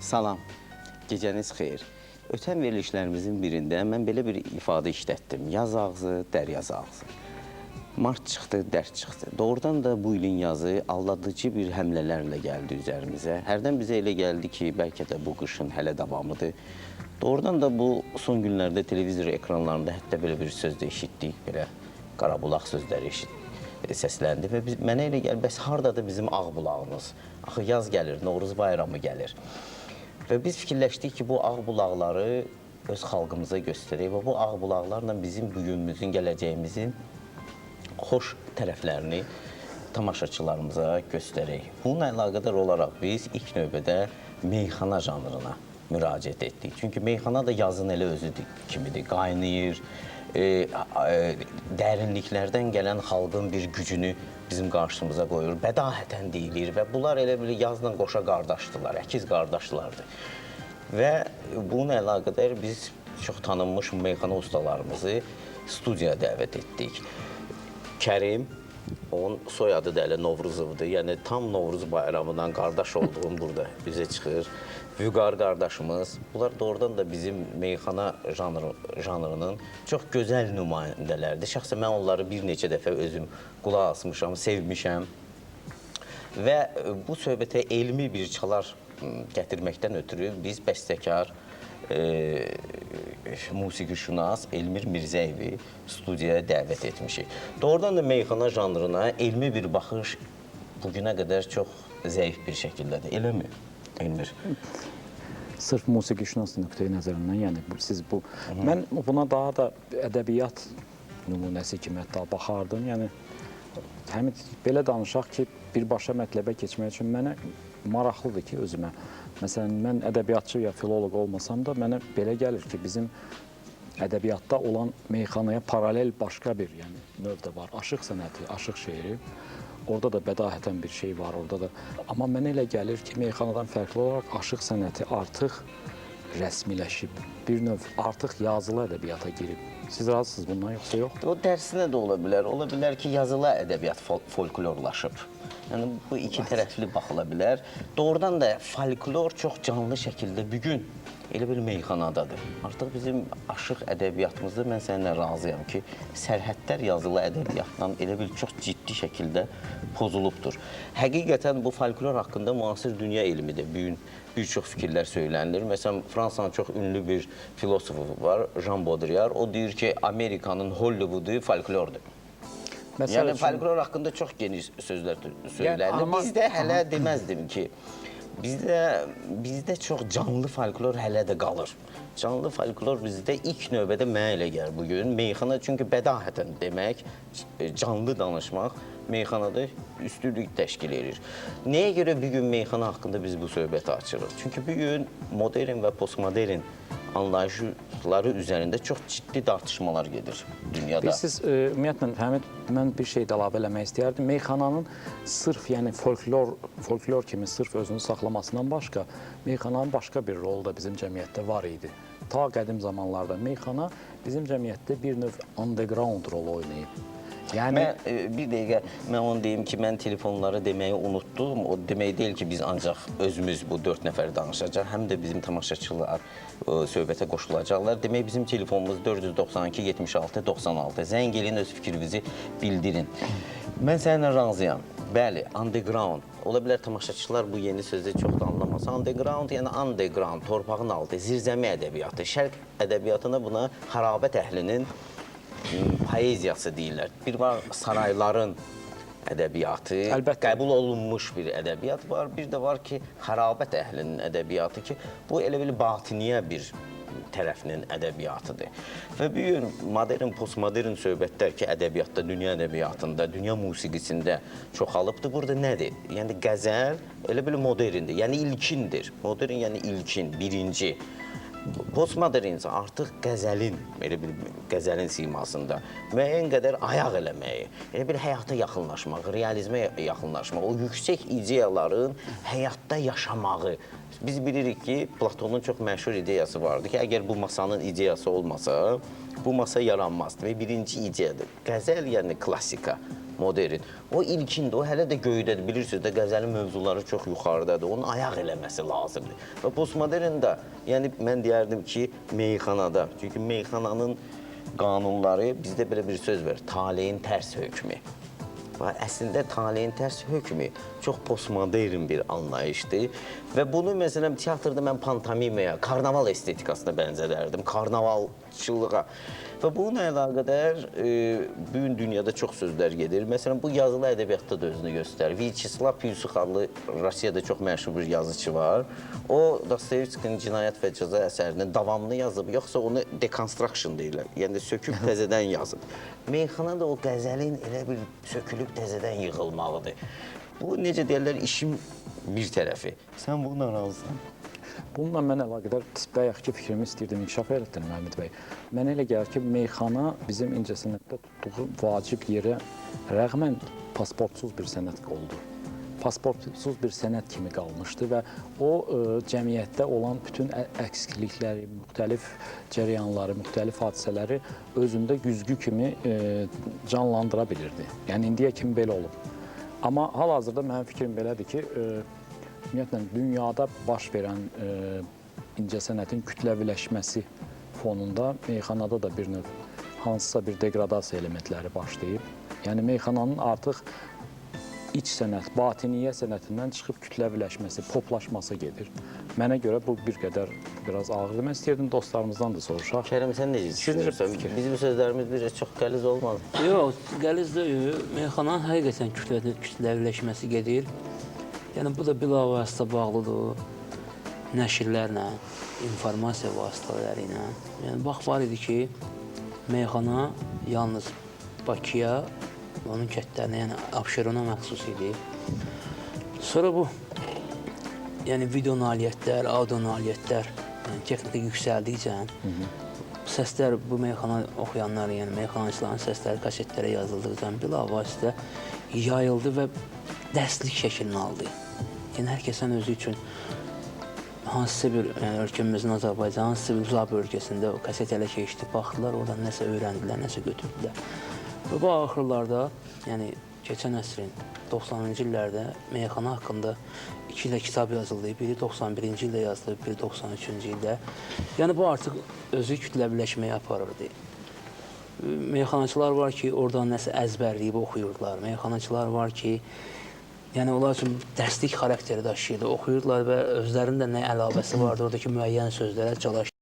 Salam, gecəniz xeyir. Ötən verilişlərimizin birində mən belə bir ifadə işlətdim. Yaz ağzı, dəryaz ağzı. Mart çıxdı, dərd çıxdı. Doğrudan da bu ilin yazı aldadıcı bir həmlələrlə gəldi üzərimizə. Hərdən bizə elə gəldi ki, bəlkə də bu qışın hələ davamıdır. Doğrudan da bu son günlərdə televizor ekranlarında hətta belə bir söz də eşitdik, belə qarabulaq sözləri səsləndi və mənə elə gəlir, bəs hardadır bizim ağ bulağımız? Axı yaz gəlir, Novruz bayramı gəlir. Və biz fikirləşdik ki, bu ağ bulaqları öz xalqımıza göstərək və bu ağ bulaqlarla bizim bugünümüzün, gələcəyimizin xoş tərəflərini tamaşaçılarımıza göstərək. Bununla əlaqədar olaraq biz ilk növbədə meyxana janrına müraciət etdik. Çünki meyxana da yazın elə özü kimidir, qaynayır, dərinliklərdən gələn xalqın bir gücünü bizim qarşımıza qoyur, bədahətən deyilir və bunlar elə bir yazla qoşa qardaşdılar, əkiz qardaşlardır. Və bununla əlaqədar biz çox tanınmış meyxana ustalarımızı studiyaya dəvət etdik. Kərim, onun soyadı da elə Novruzovdur, yəni tam Novruz bayramından qardaş olduğum burada bizə çıxır. Vüqar qardaşımız, bunlar doğrudan da bizim meyxana janrının çox gözəl nümayəndələrdir. Şəxsən mən onları bir neçə dəfə özüm qulaq asmışam, sevmişəm. Və bu söhbətə elmi bir çalar gətirməkdən ötürü biz bəstəkar, musiqişünas Elmir Mirzəyevi studiyaya dəvət etmişik. Doğrudan da meyxana janrına elmi bir baxış bugünə qədər çox zəif bir şəkildədir. Eləmi, Elmir? Sırf musiqişünas nöqteyi nəzərindən, yəni siz bu... Mən buna daha da ədəbiyyat nümunəsi kimi hətta baxardım. Yəni, belə danışaq ki, birbaşa mətləbə keçmək üçün mənə maraqlıdır ki, özümə. Məsələn, mən ədəbiyyatçı ya filoloq olmasam da, mənə belə gəlir ki, bizim ədəbiyyatda olan meyxanaya paralel başqa bir növ də var. Aşıq sənəti, aşıq şeiri. Orada da bədahətən bir şey var, orada da. Amma mənə elə gəlir ki, meyxanadan fərqli olaraq aşıq sənəti artıq rəsmiləşib, bir növ artıq yazılı ədəbiyyata girib. Siz razısınız bundan, yoxsa yox? O dərsinə də ola bilər. Ola bilər ki, yazılı ədəbiyyat folklorlaşıb. Yəni, bu iki tərəfli baxıla bilər. Doğrudan da folklor çox canlı şəkildə bugün elə bir meyxanadadır. Artıq bizim aşıq ədəbiyyatımızda mən səninlə razıyam ki, sərhədlər yazılı ədəbiyyatdan elə bir çox ciddi şəkildə pozulubdur. Həqiqətən bu folklor haqqında müasir dünya elmidir. Bugün bir çox fikirlər söylənilir. Məsələn, Fransanın çox ünlü bir filosofu var, Jean Baudrillard. O deyir ki, Amerikanın Hollywoodu folklordur. Yəni, folklor haqqında çox geniş sözlər söylənilir. Bizdə hələ deməzdim ki, bizdə çox canlı folklor hələ də qalır. Canlı folklor bizdə ilk növbədə mənə elə gəlir bugün. Meyxana, çünki bədahətən demək, canlı danışmaq meyxanada üstünlük təşkil edir. Nəyə görə bugün meyxana haqqında biz bu söhbəti açırıq? Çünki bugün modern və postmodern anlayışları üzərində çox ciddi tartışmalar gedir dünyada. Siz, ümumiyyətlə, Həmid, mən bir şey də əlavə eləmək istəyərdim. Meyxananın sırf, yəni folklor kimi sırf özünü saxlamasından başqa, meyxananın başqa bir rolu da bizim cəmiyyətdə var idi. Ta qədim zamanlarda meyxana bizim cəmiyyətdə bir növ underground rol oynayıb. Bir dəqiqə, mən onu deyim ki, mən telefonları deməyi unutdum. O demək deyil ki, biz ancaq özümüz bu 4 nəfər danışacaq, həm də bizim tamaşaçılar söhbətə qoşulacaqlar. Demək, bizim telefonumuz 492-76-96. Zəng eləyin, öz fikrinizi bildirin. Mən səninlə razıyam. Bəli, underground. Ola bilər tamaşaçılar bu yeni sözü çox da anlamasa. Underground, yəni underground, torpağın altı, zirzəmi ədəbiyyatı. Şərq ədəbiyyatına buna xarabət əhlinin poeziyası deyirlər. Bir var sarayların ədəbiyyatı, qəbul olunmuş bir ədəbiyyat var. Bir də var ki, xarabət əhlinin ədəbiyyatı ki, bu elə bir batiniyə bir tərəfinin ədəbiyyatıdır. Və bugün modern, postmodern söhbətlər ki, ədəbiyyatda, dünya ədəbiyyatında, dünya musiqisində çoxalıbdır. Burada nədir? Yəni, qəzəl elə bir moderndir, yəni ilkindir. Modern, yəni ilkin, birinci. Postmodern artıq qəzəlin simasında müəyyən qədər ayaq eləməyi, elə bir həyata yaxınlaşmaq, realizmə yaxınlaşmaq, o yüksək ideyaların həyatda yaşamağı. Biz bilirik ki, Platonun çox məşhur ideyası vardı ki, əgər bu masanın ideyası olmasa, bu masa yaranmaz. Birinci ideyadır. Qəzəl, yəni klassika. modern. O ilkindi, o hələ də göydədir. Bilirsiniz də qəzəlin mövzuları çox yuxarıdadır. Onun ayaq eləməsi lazımdır. Və postmodern də, yəni mən deyərdim ki, meyxanada. Çünki meyxananın qanunları bizdə belə bir söz var, taleyin tərs hökmü. Və əslində taleyin tərs hökmü çox postmodern bir anlayışdır. Və bunu məsələn teatrda mən pantomimaya, karnaval estetikasına bənzədərdim, karnavalçılığa. Və bununla əlaqədar bu gün dünyada çox sözlər gedir. Məsələn, bu yazılı ədəbiyyatda da özünü göstərir. Vyacheslav Pilsukh adlı Rusiyada çox məşhur bir yazıçı var. O, Dostoyevskinin Cinayət və Cəza əsərini davamlı yazıb, yoxsa onu deconstruction deyirlər. Yəni, söküb təzədən yazıb. Meyxana da o qəzəlin elə bir sökülüb təzədən yığılmalıdır. Bu, necə deyərlər, işin bir tərəfi. Sən bununla razısan? Bununla mən əlaqədar bayaq ki, fikrimi istəyirdim inkişaf etdirəm, Məhəmməd bəy. Mənə elə gəlir ki, meyxana bizim incəsənətdə tutduğu vacib yerə rəğmən pasportsuz bir sənət oldu. Pasportsuz bir sənət kimi qalmışdı və o cəmiyyətdə olan bütün əksiklikləri, müxtəlif cərəyanları, müxtəlif hadisələri özündə güzgü kimi canlandıra bilirdi. Yəni, indiyə kimi belə olub. Amma hal-hazırda mənim fikrim belədir ki, ümumiyyətlə, dünyada baş verən incəsənətin kütləviləşməsi fonunda meyxanada da bir növ hansısa bir degradasiya elementləri başlayıb. Yəni, meyxananın artıq iç sənət, batiniyyə sənətindən çıxıb kütləviləşməsi, poplaşması gedir. Mənə görə bu bir qədər biraz ağırdır. Mən istəyirdim dostlarımızdan da soruşaq. Kərəm, sən necə düşünürsən? Bizim sözlərimiz bir çox qəliz olmaz. Yox, qəliz deyil. Meyxananın həqiqətən kütləviləşməsi gedir. Yəni, bu da bilavasitə bağlıdır nəşrlərlə, informasiya vasitələri ilə. Yəni, bax, var idi ki, meyxana yalnız Bakıya, onun kətlərinə, yəni Abşerona məxsus idi. Sonra bu, yəni video nailiyyətlər, audio nailiyyətlər, yəni texnika yüksəldikcə, səslər, bu meyxana oxuyanlar, yəni meyxanaçıların səsləri kasetlərə yazıldıqca bilavasitə yayıldı və dərslik şəklini aldı. Yəni, hər kəsən özü üçün hansısa bir ölkəmizin Azərbaycan, hansısa bir uzaq bölgəsində o kaset ələ keçdi, baxdılar, oradan nəsə öyrəndilər, nəsə götürdülər. Və bu axırlarda, yəni keçən əsrin 90-cı illərdə meyxana haqqında 2 də kitab yazıldı, biri 91-ci ildə yazılıb, biri 93-cü ildə. Yəni, bu artıq özü kütləviləşməyə aparırdı. Meyxanaçılar var ki, oradan nəsə əzbərləyib oxuyurdular. Meyxanaçılar var ki, yəni onlar üçün dərslik xarakteri daşıyırdı, oxuyurdular və özlərində nə əlavəsi vardı, oradakı müəyyən sözlərə çalışdı.